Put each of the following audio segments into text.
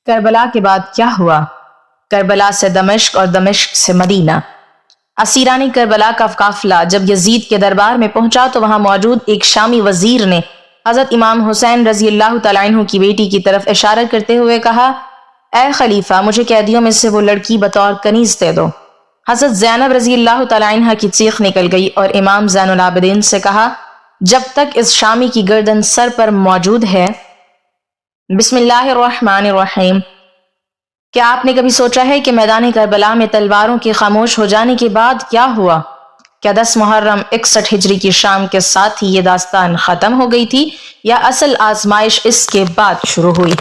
کربلا کے بعد کیا ہوا؟ کربلا سے دمشق اور دمشق سے مدینہ۔ اسیران کربلا کا قافلہ جب یزید کے دربار میں پہنچا تو وہاں موجود ایک شامی وزیر نے حضرت امام حسین رضی اللہ تعالیٰ عنہ کی بیٹی کی طرف اشارہ کرتے ہوئے کہا، اے خلیفہ، مجھے قیدیوں میں سے وہ لڑکی بطور کنیز دے دو۔ حضرت زینب رضی اللہ تعالیٰ عنہ کی چیخ نکل گئی اور امام زین العابدین سے کہا، جب تک اس شامی کی گردن سر پر موجود ہے۔ بسم اللہ الرحمن الرحیم۔ کیا آپ نے کبھی سوچا ہے کہ میدان کربلا میں تلواروں کے خاموش ہو جانے کے بعد کیا ہوا؟ کیا 10 محرم 61 ہجری کی شام کے ساتھ ہی یہ داستان ختم ہو گئی تھی یا اصل آزمائش اس کے بعد شروع ہوئی؟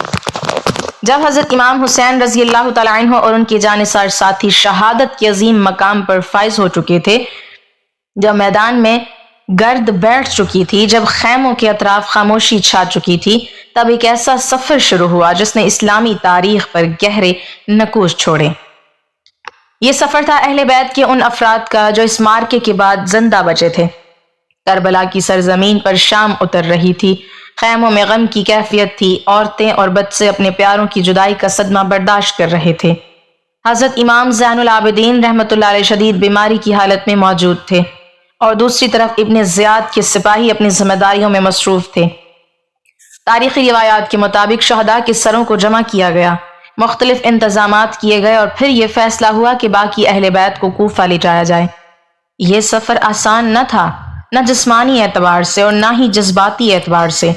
جب حضرت امام حسین رضی اللہ تعالیٰ عنہ اور ان کے جانثار ساتھی شہادت کے عظیم مقام پر فائز ہو چکے تھے، جب میدان میں گرد بیٹھ چکی تھی، جب خیموں کے اطراف خاموشی چھا چکی تھی، تب ایک ایسا سفر شروع ہوا جس نے اسلامی تاریخ پر گہرے نقوش چھوڑے۔ یہ سفر تھا اہل بیت کے ان افراد کا جو اس مارکے کے بعد زندہ بچے تھے۔ کربلا کی سرزمین پر شام اتر رہی تھی، خیموں میں غم کی کیفیت تھی، عورتیں اور بچے اپنے پیاروں کی جدائی کا صدمہ برداشت کر رہے تھے۔ حضرت امام زین العابدین رحمۃ اللہ علیہ شدید بیماری کی حالت میں موجود تھے اور دوسری طرف ابن زیاد کے سپاہی اپنی ذمہ داریوں میں مصروف تھے۔ تاریخی روایات کے مطابق شہداء کے سروں کو جمع کیا گیا، مختلف انتظامات کیے گئے اور پھر یہ فیصلہ ہوا کہ باقی اہل بیت کو کوفہ لے جایا جائے۔ یہ سفر آسان نہ تھا، نہ جسمانی اعتبار سے اور نہ ہی جذباتی اعتبار سے۔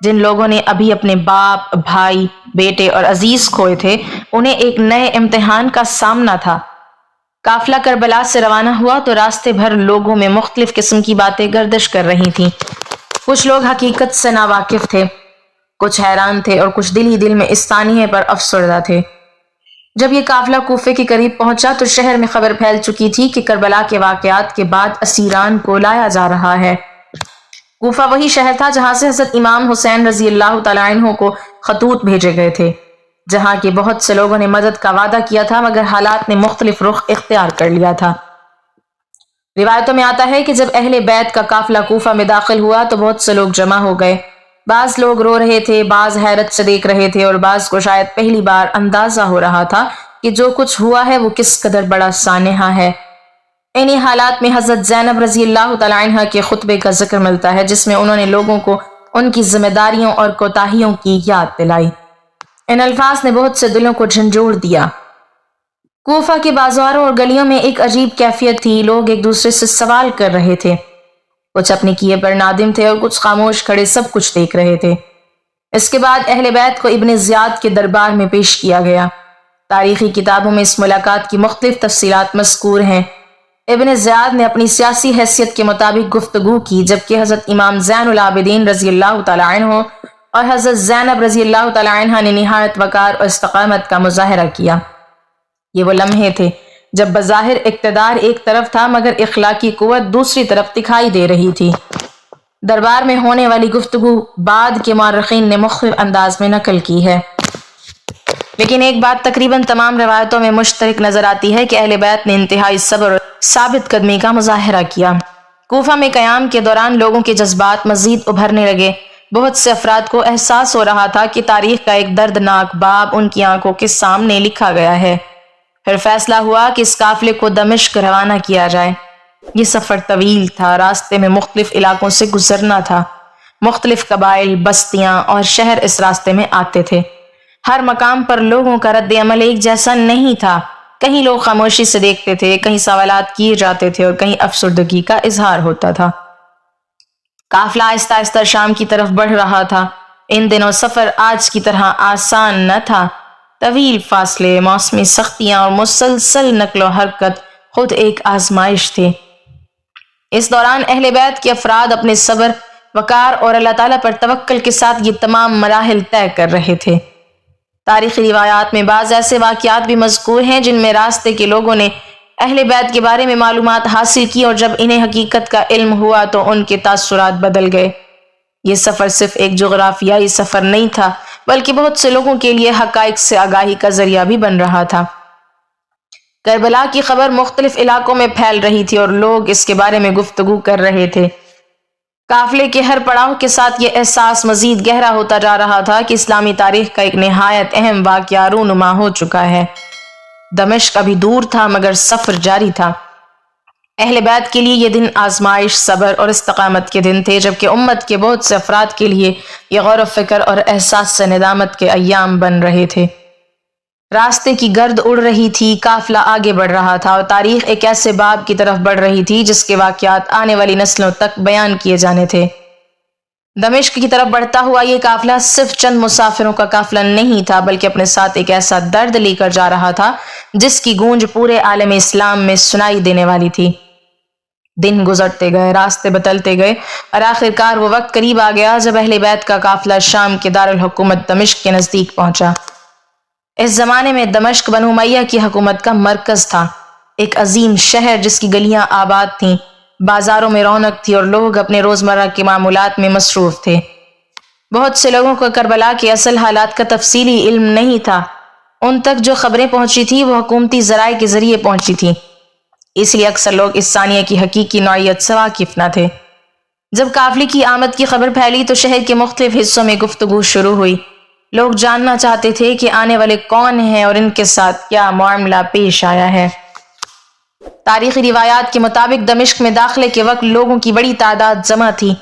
جن لوگوں نے ابھی اپنے باپ، بھائی، بیٹے اور عزیز کھوئے تھے، انہیں ایک نئے امتحان کا سامنا تھا۔ قافلہ کربلا سے روانہ ہوا تو راستے بھر لوگوں میں مختلف قسم کی باتیں گردش کر رہی تھیں۔ کچھ لوگ حقیقت سے ناواقف تھے، کچھ حیران تھے اور کچھ دل ہی دل میں اس سانحے پر افسردہ تھے۔ جب یہ قافلہ کوفے کے قریب پہنچا تو شہر میں خبر پھیل چکی تھی کہ کربلا کے واقعات کے بعد اسیران کو لایا جا رہا ہے۔ کوفہ وہی شہر تھا جہاں سے حضرت امام حسین رضی اللہ تعالیٰ عنہ کو خطوط بھیجے گئے تھے، جہاں کے بہت سے لوگوں نے مدد کا وعدہ کیا تھا مگر حالات نے مختلف رخ اختیار کر لیا تھا۔ روایتوں میں آتا ہے کہ جب اہل بیت کا قافلہ کوفہ میں داخل ہوا تو بہت سے لوگ جمع ہو گئے۔ بعض لوگ رو رہے تھے، بعض حیرت سے دیکھ رہے تھے اور بعض کو شاید پہلی بار اندازہ ہو رہا تھا کہ جو کچھ ہوا ہے وہ کس قدر بڑا سانحہ ہے۔ انہی حالات میں حضرت زینب رضی اللہ تعالیٰ عنہ کے خطبے کا ذکر ملتا ہے جس میں انہوں نے لوگوں کو ان کی ذمہ داریوں اور کوتاہیوں کی یاد دلائی۔ ان الفاظ نے بہت سے دلوں کو جھنجھوڑ دیا۔ کوفہ کے بازاروں اور گلیوں میں ایک عجیب کیفیت تھی، لوگ ایک دوسرے سے سوال کر رہے تھے، کچھ اپنے کیے پر نادم تھے اور کچھ خاموش کھڑے سب کچھ دیکھ رہے تھے۔ اس کے بعد اہل بیت کو ابن زیاد کے دربار میں پیش کیا گیا۔ تاریخی کتابوں میں اس ملاقات کی مختلف تفصیلات مذکور ہیں۔ ابن زیاد نے اپنی سیاسی حیثیت کے مطابق گفتگو کی، جبکہ حضرت امام زین العابدین رضی اللہ تعالیٰ عنہ اور حضرت زینب رضی اللہ تعالیٰ عنہ نے نہایت وقار اور استقامت کا مظاہرہ کیا۔ یہ وہ لمحے تھے جب بظاہر اقتدار ایک طرف تھا مگر اخلاقی قوت دوسری طرف دکھائی دے رہی تھی۔ دربار میں ہونے والی گفتگو بعد کے مورخین نے مختلف انداز میں نقل کی ہے، لیکن ایک بات تقریباً تمام روایتوں میں مشترک نظر آتی ہے کہ اہل بیت نے انتہائی صبر اور ثابت قدمی کا مظاہرہ کیا۔ کوفہ میں قیام کے دوران لوگوں کے جذبات مزید ابھرنے لگے۔ بہت سے افراد کو احساس ہو رہا تھا کہ تاریخ کا ایک دردناک باب ان کی آنکھوں کے سامنے لکھا گیا ہے۔ پھر فیصلہ ہوا کہ اس قافلے کو دمشق روانہ کیا جائے۔ یہ سفر طویل تھا، راستے میں مختلف علاقوں سے گزرنا تھا۔ مختلف قبائل، بستیاں اور شہر اس راستے میں آتے تھے۔ ہر مقام پر لوگوں کا رد عمل ایک جیسا نہیں تھا، کہیں لوگ خاموشی سے دیکھتے تھے، کہیں سوالات کیے جاتے تھے اور کہیں افسردگی کا اظہار ہوتا تھا۔ قافلہ آہستہ آہستہ شام کی طرف بڑھ رہا تھا۔ ان دنوں سفر آج کی طرح آسان نہ تھا۔ طویل فاصلے، موسمی سختیاں اور مسلسل نقل و حرکت خود ایک آزمائش تھے۔ اس دوران اہل بیت کے افراد اپنے صبر، وقار اور اللہ تعالیٰ پر توکل کے ساتھ یہ تمام مراحل طے کر رہے تھے۔ تاریخی روایات میں بعض ایسے واقعات بھی مذکور ہیں جن میں راستے کے لوگوں نے اہل بیت کے بارے میں معلومات حاصل کی اور جب انہیں حقیقت کا علم ہوا تو ان کے تاثرات بدل گئے۔ یہ سفر صرف ایک جغرافیائی سفر نہیں تھا بلکہ بہت سے لوگوں کے لیے حقائق سے آگاہی کا ذریعہ بھی بن رہا تھا۔ کربلا کی خبر مختلف علاقوں میں پھیل رہی تھی اور لوگ اس کے بارے میں گفتگو کر رہے تھے۔ قافلے کے ہر پڑاؤ کے ساتھ یہ احساس مزید گہرا ہوتا جا رہا تھا کہ اسلامی تاریخ کا ایک نہایت اہم واقعہ رونما ہو چکا ہے۔ دمشق ابھی دور تھا مگر سفر جاری تھا۔ اہل بیت کے لیے یہ دن آزمائش، صبر اور استقامت کے دن تھے، جبکہ امت کے بہت سے افراد کے لیے یہ غور و فکر اور احساس سے ندامت کے ایام بن رہے تھے۔ راستے کی گرد اڑ رہی تھی، قافلہ آگے بڑھ رہا تھا اور تاریخ ایک ایسے باب کی طرف بڑھ رہی تھی جس کے واقعات آنے والی نسلوں تک بیان کیے جانے تھے۔ دمشق کی طرف بڑھتا ہوا یہ قافلہ صرف چند مسافروں کا قافلہ نہیں تھا، بلکہ اپنے ساتھ ایک ایسا درد لے کر جا رہا تھا جس کی گونج پورے عالم اسلام میں سنائی دینے والی تھی۔ دن گزرتے گئے، راستے بدلتے گئے اور آخرکار وہ وقت قریب آ گیا جب اہل بیت کا قافلہ شام کے دارالحکومت دمشق کے نزدیک پہنچا۔ اس زمانے میں دمشق بنو امیہ کی حکومت کا مرکز تھا، ایک عظیم شہر جس کی گلیاں آباد تھیں، بازاروں میں رونق تھی اور لوگ اپنے روزمرہ کے معمولات میں مصروف تھے۔ بہت سے لوگوں کو کربلا کے اصل حالات کا تفصیلی علم نہیں تھا، ان تک جو خبریں پہنچی تھی وہ حکومتی ذرائع کے ذریعے پہنچی تھی، اس لیے اکثر لوگ اس ثانیہ کی حقیقی نوعیت سے واقف نہ تھے۔ جب قافلے کی آمد کی خبر پھیلی تو شہر کے مختلف حصوں میں گفتگو شروع ہوئی۔ لوگ جاننا چاہتے تھے کہ آنے والے کون ہیں اور ان کے ساتھ کیا معاملہ پیش آیا ہے۔ تاریخی روایات کے مطابق دمشق میں داخلے کے وقت لوگوں کی بڑی تعداد جمع تھی۔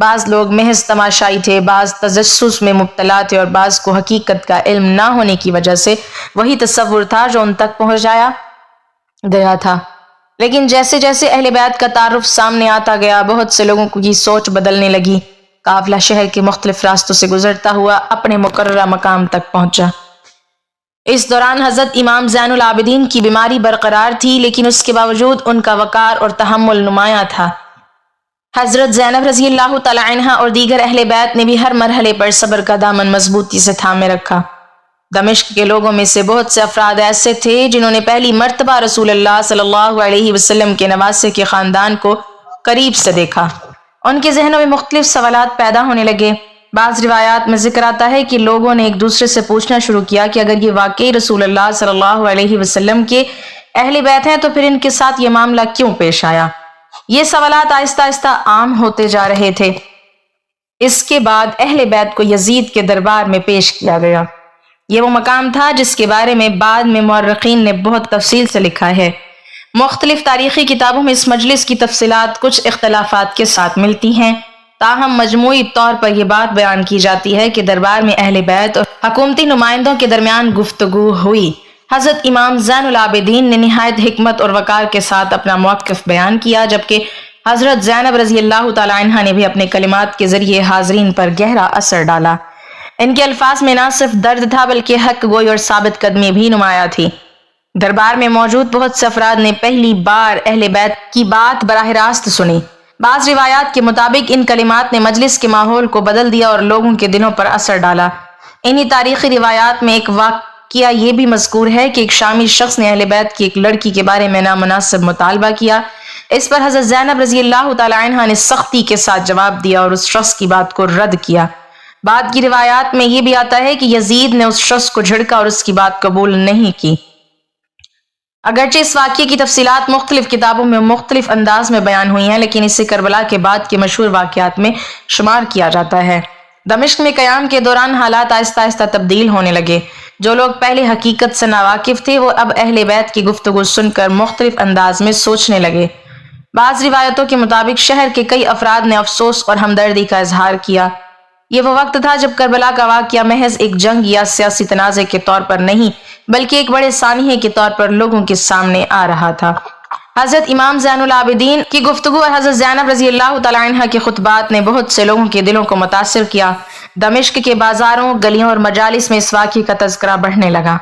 بعض لوگ محض تماشائی تھے، بعض تجسس میں مبتلا تھے اور بعض کو حقیقت کا علم نہ ہونے کی وجہ سے وہی تصور تھا جو ان تک پہنچایا گیا تھا۔ لیکن جیسے جیسے اہل بیت کا تعارف سامنے آتا گیا، بہت سے لوگوں کی سوچ بدلنے لگی۔ قافلہ شہر کے مختلف راستوں سے گزرتا ہوا اپنے مقررہ مقام تک پہنچا۔ اس دوران حضرت امام زین العابدین کی بیماری برقرار تھی، لیکن اس کے باوجود ان کا وقار اور تحمل نمایاں تھا۔ حضرت زینب رضی اللہ تعالی عنہا اور دیگر اہل بیت نے بھی ہر مرحلے پر صبر کا دامن مضبوطی سے تھامے رکھا۔ دمشق کے لوگوں میں سے بہت سے افراد ایسے تھے جنہوں نے پہلی مرتبہ رسول اللہ صلی اللہ علیہ وسلم کے نواسے کے خاندان کو قریب سے دیکھا۔ ان کے ذہنوں میں مختلف سوالات پیدا ہونے لگے۔ بعض روایات میں ذکر آتا ہے کہ لوگوں نے ایک دوسرے سے پوچھنا شروع کیا کہ اگر یہ واقعی رسول اللہ صلی اللہ علیہ وسلم کے اہل بیت ہیں تو پھر ان کے ساتھ یہ معاملہ کیوں پیش آیا؟ یہ سوالات آہستہ آہستہ عام ہوتے جا رہے تھے۔ اس کے بعد اہل بیت کو یزید کے دربار میں پیش کیا گیا۔ یہ وہ مقام تھا جس کے بارے میں بعد میں مورخین نے بہت تفصیل سے لکھا ہے۔ مختلف تاریخی کتابوں میں اس مجلس کی تفصیلات کچھ اختلافات کے ساتھ ملتی ہیں، تاہم مجموعی طور پر یہ بات بیان کی جاتی ہے کہ دربار میں اہل بیت اور حکومتی نمائندوں کے درمیان گفتگو ہوئی۔ حضرت امام زین العابدین نے نہایت حکمت اور وقار کے ساتھ اپنا موقف بیان کیا، جبکہ حضرت زینب رضی اللہ تعالی عنہا نے بھی اپنے کلمات کے ذریعے حاضرین پر گہرا اثر ڈالا۔ ان کے الفاظ میں نہ صرف درد تھا بلکہ حق گوئی اور ثابت قدمی بھی نمایاں تھی۔ دربار میں موجود بہت سے افراد نے پہلی بار اہل بیت کی بات براہ راست سنی۔ بعض روایات کے مطابق ان کلمات نے مجلس کے ماحول کو بدل دیا اور لوگوں کے دلوں پر اثر ڈالا۔ انہی تاریخی روایات میں ایک واقعہ یہ بھی مذکور ہے کہ ایک شامی شخص نے اہل بیت کی ایک لڑکی کے بارے میں نامناسب مطالبہ کیا۔ اس پر حضرت زینب رضی اللہ تعالی عنہا نے سختی کے ساتھ جواب دیا اور اس شخص کی بات کو رد کیا۔ بعد کی روایات میں یہ بھی آتا ہے کہ یزید نے اس شخص کو جھڑکا اور اس کی بات قبول نہیں کی۔ اگرچہ اس واقعے کی تفصیلات مختلف کتابوں میں مختلف انداز میں بیان ہوئی ہیں، لیکن اسے کربلا کے بعد کے مشہور واقعات میں شمار کیا جاتا ہے۔ دمشق میں قیام کے دوران حالات آہستہ آہستہ تبدیل ہونے لگے۔ جو لوگ پہلے حقیقت سے ناواقف تھے وہ اب اہل بیت کی گفتگو سن کر مختلف انداز میں سوچنے لگے۔ بعض روایتوں کے مطابق شہر کے کئی افراد نے افسوس اور ہمدردی کا اظہار کیا۔ یہ وہ وقت تھا جب کربلا کا واقعہ محض ایک جنگ یا سیاسی تنازع کے طور پر نہیں بلکہ ایک بڑے سانحے کے طور پر لوگوں کے سامنے آ رہا تھا۔ حضرت امام زین العابدین کی گفتگو اور حضرت زینب رضی اللہ تعالی عنہا کے خطبات نے بہت سے لوگوں کے دلوں کو متاثر کیا۔ دمشق کے بازاروں، گلیوں اور مجالس میں اس واقعے کا تذکرہ بڑھنے لگا۔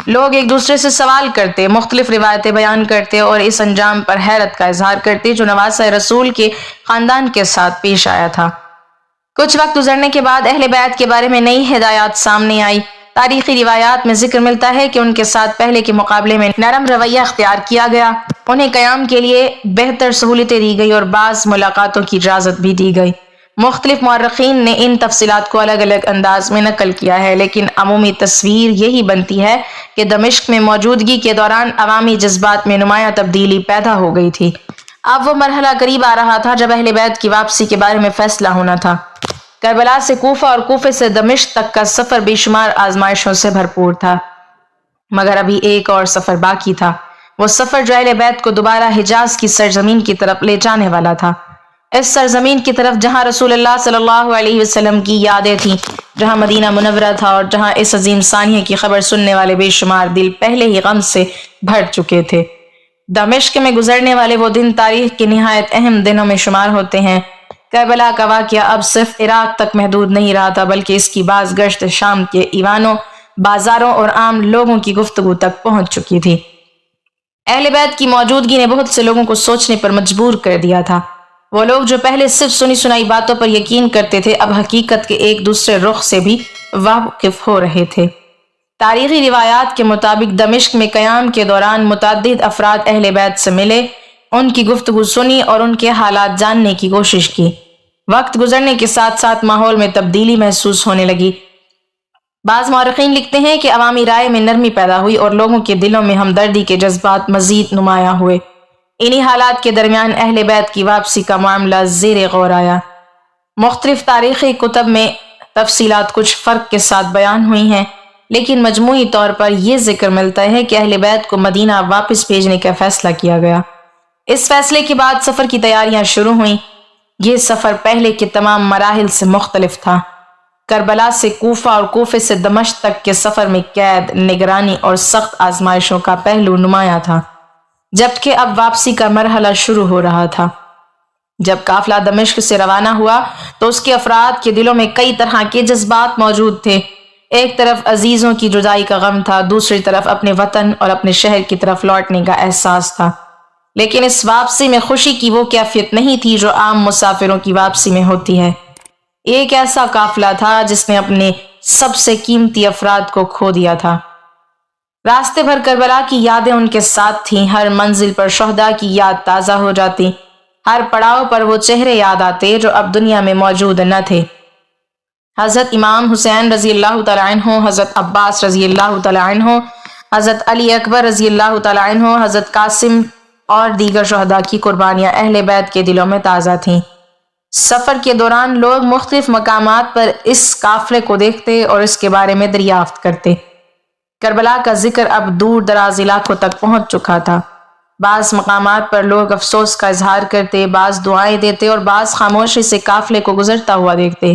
لوگ ایک دوسرے سے سوال کرتے، مختلف روایتیں بیان کرتے اور اس انجام پر حیرت کا اظہار کرتے جو نواسہ رسول کے خاندان کے ساتھ پیش آیا تھا۔ کچھ وقت گزرنے کے بعد اہل بیت کے بارے میں نئی ہدایات سامنے آئی۔ تاریخی روایات میں ذکر ملتا ہے کہ ان کے ساتھ پہلے کے مقابلے میں نرم رویہ اختیار کیا گیا، انہیں قیام کے لیے بہتر سہولتیں دی گئی اور بعض ملاقاتوں کی اجازت بھی دی گئی۔ مختلف مورخین نے ان تفصیلات کو الگ الگ انداز میں نقل کیا ہے، لیکن عمومی تصویر یہی بنتی ہے کہ دمشق میں موجودگی کے دوران عوامی جذبات میں نمایاں تبدیلی پیدا ہو گئی تھی۔ اب وہ مرحلہ قریب آ رہا تھا جب اہل بیت کی واپسی کے بارے میں فیصلہ ہونا تھا۔ کربلا سے کوفہ اور کوفے سے دمشق تک کا سفر بے شمار آزمائشوں سے بھرپور تھا، مگر ابھی ایک اور سفر باقی تھا، وہ سفر جو اہل بیت کو دوبارہ حجاز کی سرزمین کی طرف لے جانے والا تھا، اس سرزمین کی طرف جہاں رسول اللہ صلی اللہ علیہ وسلم کی یادیں تھیں، جہاں مدینہ منورہ تھا اور جہاں اس عظیم سانحے کی خبر سننے والے بے شمار دل پہلے ہی غم سے بھر چکے تھے۔ دمشق میں گزرنے والے وہ دن تاریخ کے نہایت اہم دنوں میں شمار ہوتے ہیں۔ کربلا کا واقعہ اب صرف عراق تک محدود نہیں رہا تھا، بلکہ اس کی باز گشت شام کے ایوانوں، بازاروں اور عام لوگوں کی گفتگو تک پہنچ چکی تھی۔ اہل بیت کی موجودگی نے بہت سے لوگوں کو سوچنے پر مجبور کر دیا تھا۔ وہ لوگ جو پہلے صرف سنی سنائی باتوں پر یقین کرتے تھے، اب حقیقت کے ایک دوسرے رخ سے بھی واقف ہو رہے تھے۔ تاریخی روایات کے مطابق دمشق میں قیام کے دوران متعدد افراد اہل بیت سے ملے، ان کی گفتگو سنی اور ان کے حالات جاننے کی کوشش کی۔ وقت گزرنے کے ساتھ ساتھ ماحول میں تبدیلی محسوس ہونے لگی۔ بعض مورخین لکھتے ہیں کہ عوامی رائے میں نرمی پیدا ہوئی اور لوگوں کے دلوں میں ہمدردی کے جذبات مزید نمایاں ہوئے۔ انہی حالات کے درمیان اہل بیت کی واپسی کا معاملہ زیر غور آیا۔ مختلف تاریخی کتب میں تفصیلات کچھ فرق کے ساتھ بیان ہوئی ہیں، لیکن مجموعی طور پر یہ ذکر ملتا ہے کہ اہل بیت کو مدینہ واپس بھیجنے کا فیصلہ کیا گیا۔ اس فیصلے کے بعد سفر کی تیاریاں شروع ہوئیں۔ یہ سفر پہلے کے تمام مراحل سے مختلف تھا۔ کربلا سے کوفہ اور کوفے سے دمشق تک کے سفر میں قید، نگرانی اور سخت آزمائشوں کا پہلو نمایاں تھا، جبکہ اب واپسی کا مرحلہ شروع ہو رہا تھا۔ جب قافلہ دمشق سے روانہ ہوا تو اس کے افراد کے دلوں میں کئی طرح کے جذبات موجود تھے۔ ایک طرف عزیزوں کی جدائی کا غم تھا، دوسری طرف اپنے وطن اور اپنے شہر کی طرف لوٹنے کا احساس تھا۔ لیکن اس واپسی میں خوشی کی وہ کیفیت نہیں تھی جو عام مسافروں کی واپسی میں ہوتی ہے۔ ایک ایسا قافلہ تھا جس نے اپنے سب سے قیمتی افراد کو کھو دیا تھا۔ راستے بھر کربلا کی یادیں ان کے ساتھ تھیں، ہر منزل پر شہداء کی یاد تازہ ہو جاتی، ہر پڑاؤ پر وہ چہرے یاد آتے جو اب دنیا میں موجود نہ تھے۔ حضرت امام حسین رضی اللہ تعالیٰ عنہ، حضرت عباس رضی اللہ تعالیٰ عنہ، حضرت علی اکبر رضی اللہ تعالیٰ عنہ، حضرت قاسم اور دیگر شہداء کی قربانیاں اہل بیت کے دلوں میں تازہ تھیں۔ سفر کے دوران لوگ مختلف مقامات پر اس قافلے کو دیکھتے اور اس کے بارے میں دریافت کرتے۔ کربلا کا ذکر اب دور دراز علاقوں تک پہنچ چکا تھا۔ بعض مقامات پر لوگ افسوس کا اظہار کرتے، بعض دعائیں دیتے اور بعض خاموشی سے قافلے کو گزرتا ہوا دیکھتے۔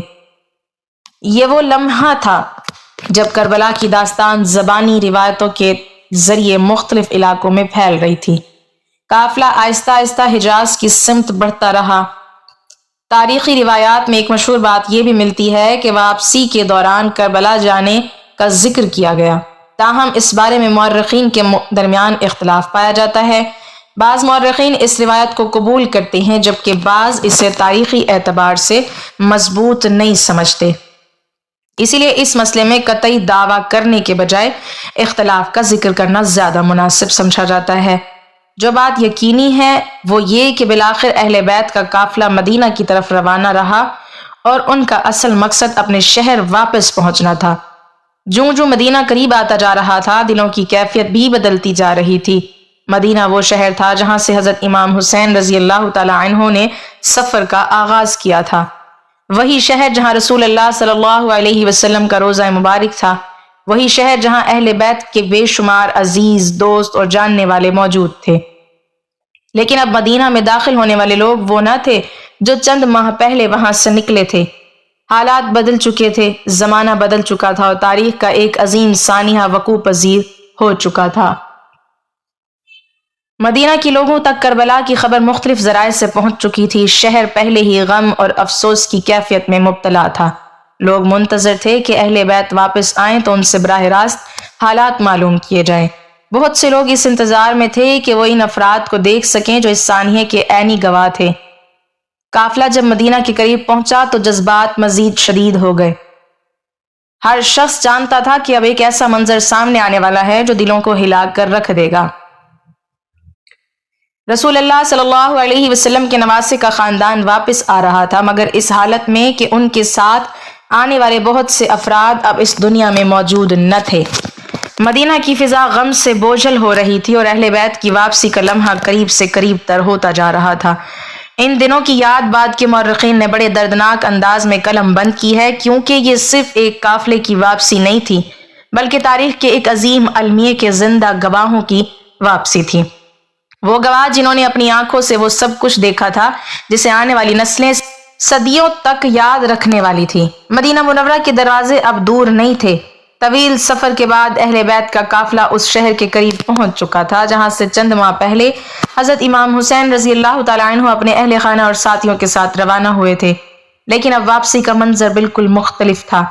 یہ وہ لمحہ تھا جب کربلا کی داستان زبانی روایتوں کے ذریعے مختلف علاقوں میں پھیل رہی تھی۔ قافلہ آہستہ آہستہ حجاز کی سمت بڑھتا رہا۔ تاریخی روایات میں ایک مشہور بات یہ بھی ملتی ہے کہ واپسی کے دوران کربلا جانے کا ذکر کیا گیا، تاہم اس بارے میں مورخین کے درمیان اختلاف پایا جاتا ہے۔ بعض مورخین اس روایت کو قبول کرتے ہیں جبکہ بعض اسے تاریخی اعتبار سے مضبوط نہیں سمجھتے۔ اسی لیے اس مسئلے میں قطعی دعویٰ کرنے کے بجائے اختلاف کا ذکر کرنا زیادہ مناسب سمجھا جاتا ہے۔ جو بات یقینی ہے وہ یہ کہ بالآخر اہل بیت کا قافلہ مدینہ کی طرف روانہ رہا اور ان کا اصل مقصد اپنے شہر واپس پہنچنا تھا۔ جوں جوں مدینہ قریب آتا جا رہا تھا، دلوں کی کیفیت بھی بدلتی جا رہی تھی۔ مدینہ وہ شہر تھا جہاں سے حضرت امام حسین رضی اللہ تعالیٰ عنہ نے سفر کا آغاز کیا تھا، وہی شہر جہاں رسول اللہ صلی اللہ علیہ وسلم کا روضہ مبارک تھا، وہی شہر جہاں اہل بیت کے بے شمار عزیز، دوست اور جاننے والے موجود تھے۔ لیکن اب مدینہ میں داخل ہونے والے لوگ وہ نہ تھے جو چند ماہ پہلے وہاں سے نکلے تھے۔ حالات بدل چکے تھے، زمانہ بدل چکا تھا اور تاریخ کا ایک عظیم سانحہ وقوع پذیر ہو چکا تھا۔ مدینہ کے لوگوں تک کربلا کی خبر مختلف ذرائع سے پہنچ چکی تھی۔ شہر پہلے ہی غم اور افسوس کی کیفیت میں مبتلا تھا۔ لوگ منتظر تھے کہ اہل بیت واپس آئیں تو ان سے براہ راست حالات معلوم کیے جائیں۔ بہت سے لوگ اس انتظار میں تھے کہ وہ ان افراد کو دیکھ سکیں جو اس سانحے کے عینی گواہ تھے۔ قافلہ جب مدینہ کے قریب پہنچا تو جذبات مزید شدید ہو گئے۔ ہر شخص جانتا تھا کہ اب ایک ایسا منظر سامنے آنے والا ہے جو دلوں کو ہلا کر رکھ دے گا۔ رسول اللہ صلی اللہ علیہ وسلم کے نواسے کا خاندان واپس آ رہا تھا، مگر اس حالت میں کہ ان کے ساتھ آنے والے بہت سے افراد اب اس دنیا میں موجود نہ تھے۔ مدینہ کی فضا غم سے بوجھل ہو رہی تھی اور اہل بیت کی واپسی کا لمحہ قریب سے قریب تر ہوتا جا رہا تھا۔ ان دنوں کی یاد بعد کے مورخین نے بڑے دردناک انداز میں قلم بند کی ہے، کیونکہ یہ صرف ایک قافلے کی واپسی نہیں تھی بلکہ تاریخ کے ایک عظیم المیے کے زندہ گواہوں کی واپسی تھی۔ وہ گواہ جنہوں نے اپنی آنکھوں سے وہ سب کچھ دیکھا تھا جسے آنے والی نسلیں صدیوں تک یاد رکھنے والی تھی۔ مدینہ منورہ کے دروازے اب دور نہیں تھے۔ طویل سفر کے بعد اہل بیت کا قافلہ اس شہر کے قریب پہنچ چکا تھا جہاں سے چند ماہ پہلے حضرت امام حسین رضی اللہ تعالیٰ عنہ اپنے اہل خانہ اور ساتھیوں کے ساتھ روانہ ہوئے تھے، لیکن اب واپسی کا منظر بالکل مختلف تھا۔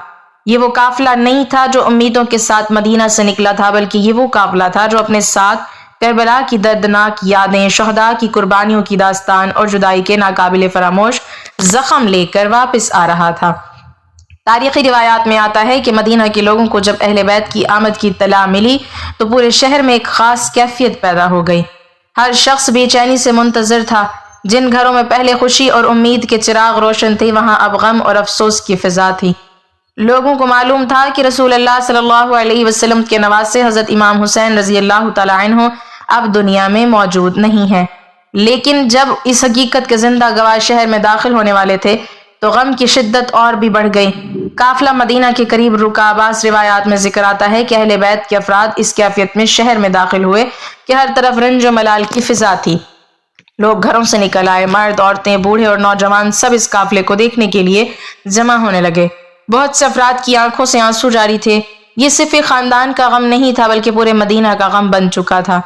یہ وہ قافلہ نہیں تھا جو امیدوں کے ساتھ مدینہ سے نکلا تھا، بلکہ یہ وہ قافلہ تھا جو اپنے ساتھ کربلا کی دردناک یادیں، شہداء کی قربانیوں کی داستان اور جدائی کے ناقابل فراموش زخم لے کر واپس آ رہا تھا۔ تاریخی روایات میں آتا ہے کہ مدینہ کے لوگوں کو جب اہل بیت کی آمد کی اطلاع ملی تو پورے شہر میں ایک خاص کیفیت پیدا ہو گئی۔ ہر شخص بے چینی سے منتظر تھا۔ جن گھروں میں پہلے خوشی اور امید کے چراغ روشن تھے، وہاں اب غم اور افسوس کی فضا تھی۔ لوگوں کو معلوم تھا کہ رسول اللہ صلی اللہ علیہ وسلم کے نواسے حضرت امام حسین رضی اللہ تعالیٰ عنہ اب دنیا میں موجود نہیں ہیں، لیکن جب اس حقیقت کے زندہ گواہ شہر میں داخل ہونے والے تھے تو غم کی شدت اور بھی بڑھ گئی۔ قافلہ مدینہ کے قریب رکا۔ بعض روایات میں ذکر آتا ہے کہ اہل بیت کے افراد اس کیفیت میں شہر میں داخل ہوئے کہ ہر طرف رنج و ملال کی فضا تھی۔ لوگ گھروں سے نکل آئے، مرد، عورتیں، بوڑھے اور نوجوان سب اس قافلے کو دیکھنے کے لیے جمع ہونے لگے۔ بہت سے افراد کی آنکھوں سے آنسو جاری تھے۔ یہ صرف ایک خاندان کا غم نہیں تھا بلکہ پورے مدینہ کا غم بن چکا تھا۔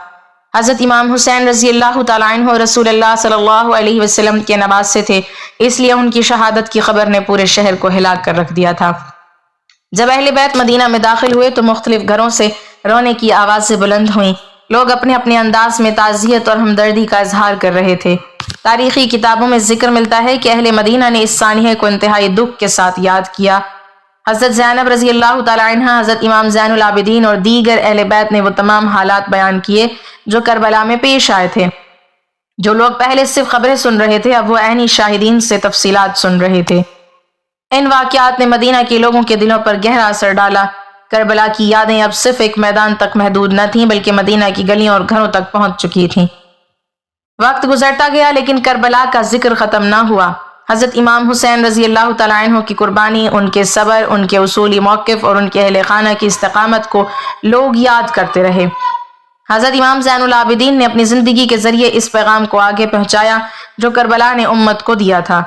حضرت امام حسین رضی اللہ تعالیٰ عنہ رسول اللہ صلی اللہ علیہ وسلم کے نواسے تھے، اس لیے ان کی شہادت کی خبر نے پورے شہر کو ہلا کر رکھ دیا تھا۔ جب اہل بیت مدینہ میں داخل ہوئے تو مختلف گھروں سے رونے کی آوازیں بلند ہوئیں۔ لوگ اپنے اپنے انداز میں تعزیت اور ہمدردی کا اظہار کر رہے تھے۔ تاریخی کتابوں میں ذکر ملتا ہے کہ اہل مدینہ نے اس سانحے کو انتہائی دکھ کے ساتھ یاد کیا۔ حضرت زینب رضی اللہ تعالیٰ عنہ، حضرت امام زین العابدین اور دیگر اہل بیت نے وہ تمام حالات بیان کیے جو کربلا میں پیش آئے تھے۔ جو لوگ پہلے صرف خبریں سن رہے تھے اب وہ عینی شاہدین سے تفصیلات سن رہے تھے۔ ان واقعات نے مدینہ کے لوگوں کے دلوں پر گہرا اثر ڈالا۔ کربلا کی یادیں اب صرف ایک میدان تک محدود نہ تھیں بلکہ مدینہ کی گلیوں اور گھروں تک پہنچ چکی تھیں۔ وقت گزرتا گیا لیکن کربلا کا ذکر ختم نہ ہوا۔ حضرت امام حسین رضی اللہ تعالیٰ عنہ کی قربانی، ان کے صبر، ان کے اصولی موقف اور ان کے اہل خانہ کی استقامت کو لوگ یاد کرتے رہے۔ حضرت امام زین العابدین نے اپنی زندگی کے ذریعے اس پیغام کو آگے پہنچایا جو کربلا نے امت کو دیا تھا۔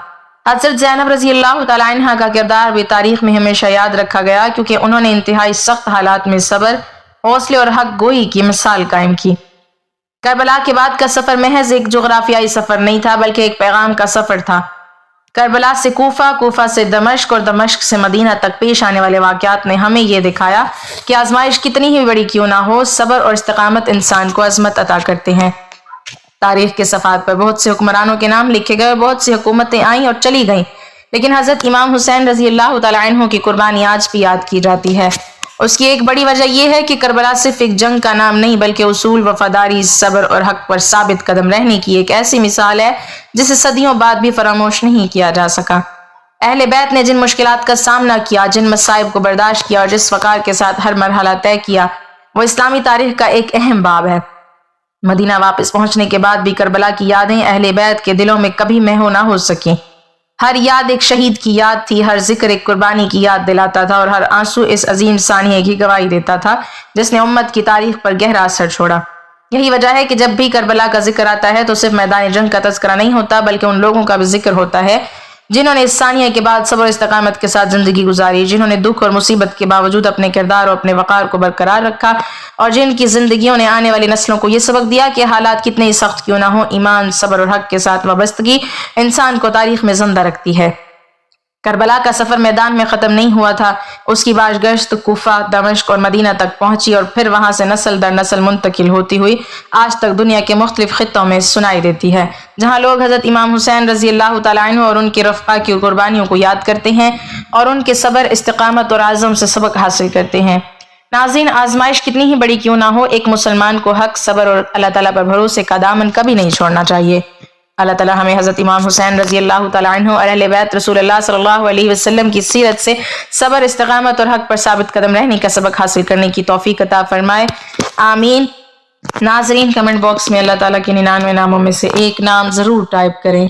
حضرت زینب رضی اللہ تعالیٰ عنہ کا کردار بھی تاریخ میں ہمیشہ یاد رکھا گیا کیونکہ انہوں نے انتہائی سخت حالات میں صبر، حوصلے اور حق گوئی کی مثال قائم کی۔ کربلا کے بعد کا سفر محض ایک جغرافیائی سفر نہیں تھا بلکہ ایک پیغام کا سفر تھا۔ کربلا سے کوفہ، کوفہ سے دمشق اور دمشق سے مدینہ تک پیش آنے والے واقعات نے ہمیں یہ دکھایا کہ آزمائش کتنی ہی بڑی کیوں نہ ہو، صبر اور استقامت انسان کو عظمت عطا کرتے ہیں۔ تاریخ کے صفحات پر بہت سے حکمرانوں کے نام لکھے گئے اور بہت سی حکومتیں آئیں اور چلی گئیں، لیکن حضرت امام حسین رضی اللہ تعالیٰ عنہ کی قربانی آج بھی یاد کی جاتی ہے۔ اس کی ایک بڑی وجہ یہ ہے کہ کربلا صرف ایک جنگ کا نام نہیں بلکہ اصول، وفاداری، صبر اور حق پر ثابت قدم رہنے کی ایک ایسی مثال ہے جسے صدیوں بعد بھی فراموش نہیں کیا جا سکا۔ اہل بیت نے جن مشکلات کا سامنا کیا، جن مصائب کو برداشت کیا اور جس وقار کے ساتھ ہر مرحلہ طے کیا، وہ اسلامی تاریخ کا ایک اہم باب ہے۔ مدینہ واپس پہنچنے کے بعد بھی کربلا کی یادیں اہل بیت کے دلوں میں کبھی محو نہ ہو سکیں۔ ہر یاد ایک شہید کی یاد تھی، ہر ذکر ایک قربانی کی یاد دلاتا تھا اور ہر آنسو اس عظیم سانحے کی گواہی دیتا تھا جس نے امت کی تاریخ پر گہرا اثر چھوڑا۔ یہی وجہ ہے کہ جب بھی کربلا کا ذکر آتا ہے تو صرف میدان جنگ کا تذکرہ نہیں ہوتا بلکہ ان لوگوں کا بھی ذکر ہوتا ہے جنہوں نے اس سانحے کے بعد صبر و استقامت کے ساتھ زندگی گزاری، جنہوں نے دکھ اور مصیبت کے باوجود اپنے کردار اور اپنے وقار کو برقرار رکھا، اور جن کی زندگیوں نے آنے والی نسلوں کو یہ سبق دیا کہ حالات کتنے ہی سخت کیوں نہ ہوں، ایمان، صبر اور حق کے ساتھ وابستگی انسان کو تاریخ میں زندہ رکھتی ہے۔ کربلا کا سفر میدان میں ختم نہیں ہوا تھا، اس کی باز گشت کوفہ، دمشق اور مدینہ تک پہنچی اور پھر وہاں سے نسل در نسل منتقل ہوتی ہوئی آج تک دنیا کے مختلف خطوں میں سنائی دیتی ہے، جہاں لوگ حضرت امام حسین رضی اللہ تعالیٰ عنہ اور ان کے رفقا کی قربانیوں کو یاد کرتے ہیں اور ان کے صبر، استقامت اور عزم سے سبق حاصل کرتے ہیں۔ ناظرین، آزمائش کتنی ہی بڑی کیوں نہ ہو، ایک مسلمان کو حق، صبر اور اللہ تعالیٰ پر بھروسے کا دامن کبھی نہیں چھوڑنا چاہیے۔ اللہ تعالی ہمیں حضرت امام حسین رضی اللہ تعالی عنہ اور اہل بیت رسول اللہ صلی اللہ علیہ وسلم کی سیرت سے صبر، استقامت اور حق پر ثابت قدم رہنے کا سبق حاصل کرنے کی توفیق عطا فرمائے، آمین۔ ناظرین، کمنٹ باکس میں اللہ تعالیٰ کے 99 ناموں میں سے ایک نام ضرور ٹائپ کریں۔